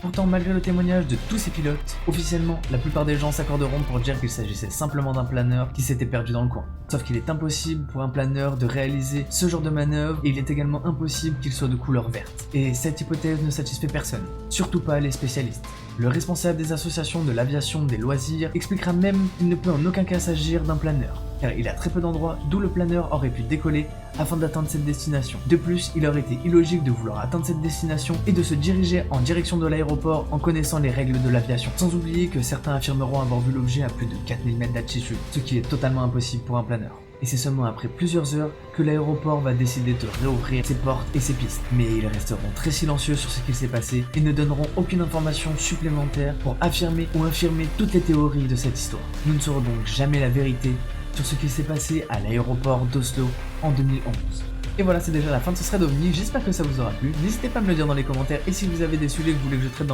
Pourtant, malgré le témoignage de tous ces pilotes, officiellement, la plupart des gens s'accorderont pour dire qu'il s'agissait simplement d'un planeur qui s'était perdu dans le coin. Sauf qu'il est impossible pour un planeur de réaliser ce genre de manœuvre et il est également impossible qu'il soit de couleur verte. Et cette hypothèse ne satisfait personne, surtout pas les spécialistes. Le responsable des associations de l'aviation des loisirs expliquera même qu'il ne peut en aucun cas s'agir d'un planeur, car il y a très peu d'endroits d'où le planeur aurait pu décoller afin d'atteindre cette destination. De plus, il aurait été illogique de vouloir atteindre cette destination et de se diriger en direction de l'aéroport en connaissant les règles de l'aviation. Sans oublier que certains affirmeront avoir vu l'objet à plus de 4000 mètres d'altitude, ce qui est totalement impossible pour un planeur. Et c'est seulement après plusieurs heures que l'aéroport va décider de réouvrir ses portes et ses pistes. Mais ils resteront très silencieux sur ce qu'il s'est passé et ne donneront aucune information supplémentaire pour affirmer ou infirmer toutes les théories de cette histoire. Nous ne saurons donc jamais la vérité sur ce qui s'est passé à l'aéroport d'Oslo en 2011. Et voilà, c'est déjà la fin de ce thread OVNI, j'espère que ça vous aura plu. N'hésitez pas à me le dire dans les commentaires et si vous avez des sujets que vous voulez que je traite dans